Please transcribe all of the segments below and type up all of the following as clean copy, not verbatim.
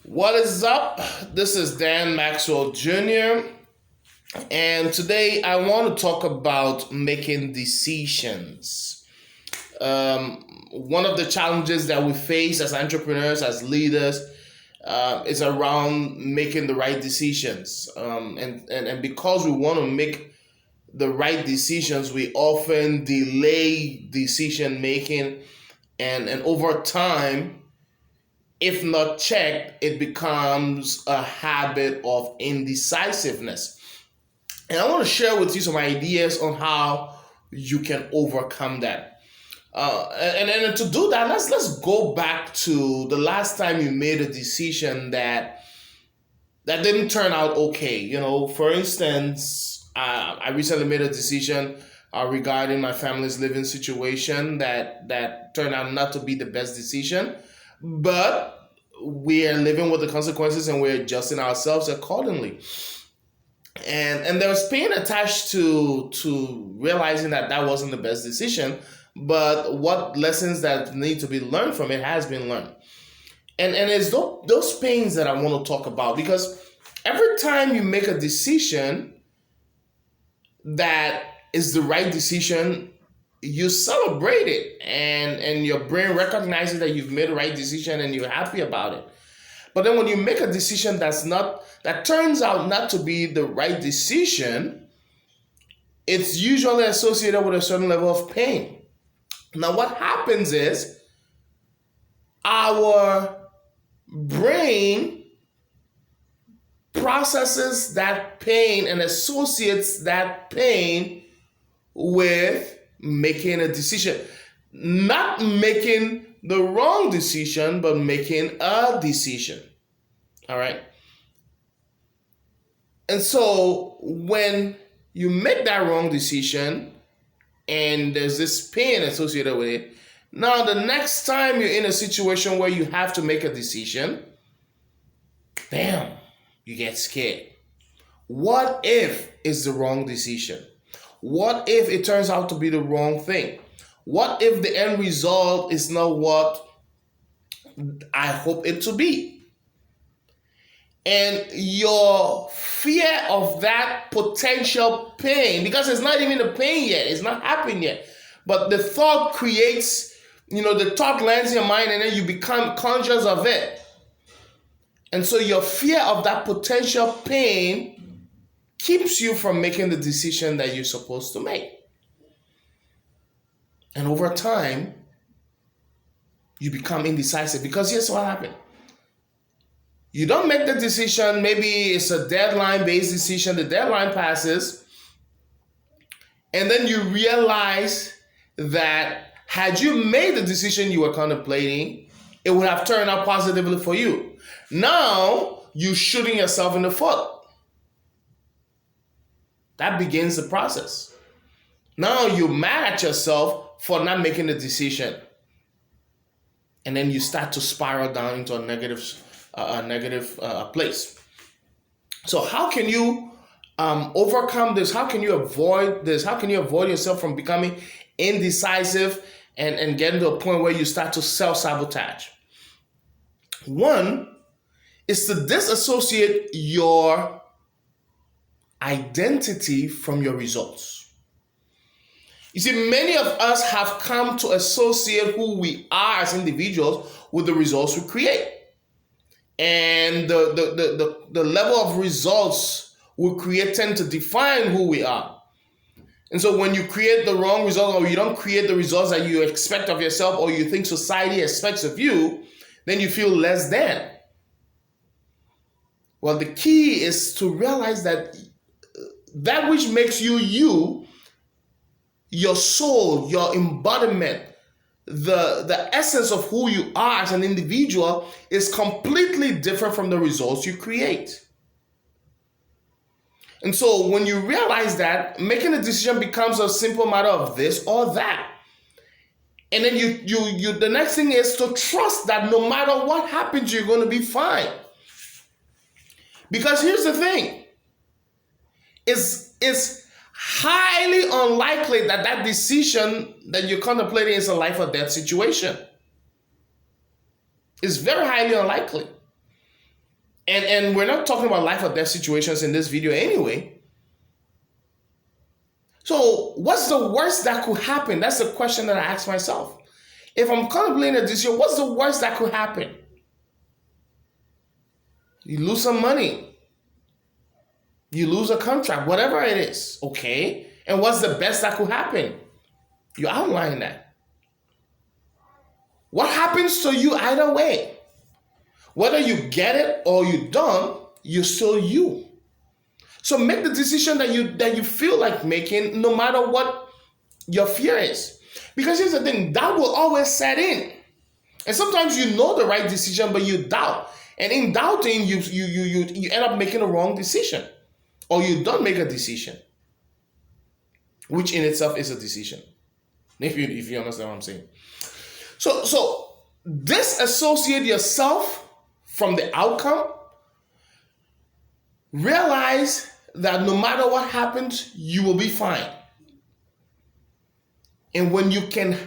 What is up? This is Dan Maxwell Jr. And today I want to talk about making decisions. One of the challenges that we face as entrepreneurs, as leaders, is around making the right decisions. And because we want to make the right decisions, we often delay decision making. And over time, if not checked, it becomes a habit of indecisiveness. And I want to share with you some ideas on how you can overcome that. And to do that, let's go back to the last time you made a decision that didn't turn out okay. For instance, I recently made a decision regarding my family's living situation that turned out not to be the best decision, but we are living with the consequences and we're adjusting ourselves accordingly. And there was pain attached to realizing that wasn't the best decision, but what lessons that need to be learned from it has been learned. And it's those pains that I want to talk about, because every time you make a decision that is the right decision, you celebrate it, and your brain recognizes that you've made the right decision and you're happy about it. But then when you make a decision that turns out not to be the right decision, it's usually associated with a certain level of pain. Now what happens is our brain processes that pain and associates that pain with making a decision. Not making the wrong decision, but making a decision. All right. And so when you make that wrong decision and there's this pain associated with it, now the next time you're in a situation where you have to make a decision, bam, you get scared. What if it's the wrong decision? What if it turns out to be the wrong thing? What if the end result is not what I hope it to be? And your fear of that potential pain, because it's not even the pain yet, it's not happening yet, but the thought creates, the thought lands in your mind and then you become conscious of it. And so your fear of that potential pain keeps you from making the decision that you're supposed to make. And over time, you become indecisive, because here's what happened. You don't make the decision. Maybe it's a deadline-based decision. The deadline passes, and then you realize that had you made the decision you were contemplating, it would have turned out positively for you. Now, you're shooting yourself in the foot. That begins the process. Now you're mad at yourself for not making the decision. And then you start to spiral down into a negative place. So how can you overcome this? How can you avoid this? How can you avoid yourself from becoming indecisive and getting to a point where you start to self-sabotage? One is to disassociate your identity from your results. You see, many of us have come to associate who we are as individuals with the results we create. And the level of results we create tend to define who we are. And so when you create the wrong result, or you don't create the results that you expect of yourself or you think society expects of you, then you feel less than. Well, the key is to realize that which makes you, your soul, your embodiment, the essence of who you are as an individual is completely different from the results you create. And so when you realize that, making a decision becomes a simple matter of this or that. And then you the next thing is to trust that no matter what happens, you're going to be fine. Because here's the thing. It's highly unlikely that decision that you're contemplating is a life or death situation. It's very highly unlikely. And we're not talking about life or death situations in this video anyway. So what's the worst that could happen? That's the question that I ask myself. If I'm contemplating a decision, what's the worst that could happen? You lose some money. You lose a contract, whatever it is. Okay. And what's the best that could happen? You outline that. What happens to you either way? Whether you get it or you don't, you're still you. So make the decision that you feel like making, no matter what your fear is. Because here's the thing, doubt will always set in. And sometimes you know the right decision, but you doubt. And in doubting, you end up making a wrong decision. Or you don't make a decision. Which in itself is a decision. If you understand what I'm saying. So disassociate yourself from the outcome. Realize that no matter what happens, you will be fine. And when you can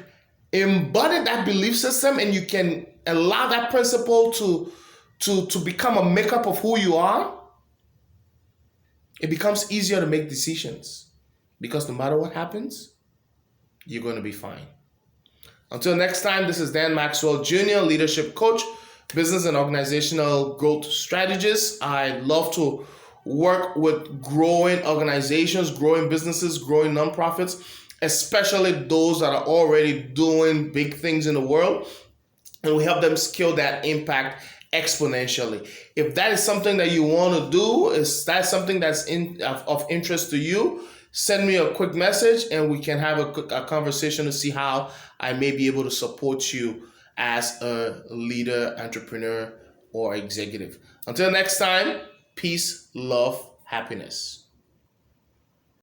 embody that belief system and you can allow that principle to become a makeup of who you are, it becomes easier to make decisions. Because no matter what happens, you're going to be fine. Until next time, this is Dan Maxwell Jr., leadership coach, business and organizational growth strategist. I love to work with growing organizations, growing businesses, growing nonprofits, especially those that are already doing big things in the world. And we help them scale that impact exponentially. If that is something that you want to do, is that something that's of interest to you, send me a quick message and we can have a conversation to see how I may be able to support you as a leader, entrepreneur, or executive. Until next time, peace, love, happiness.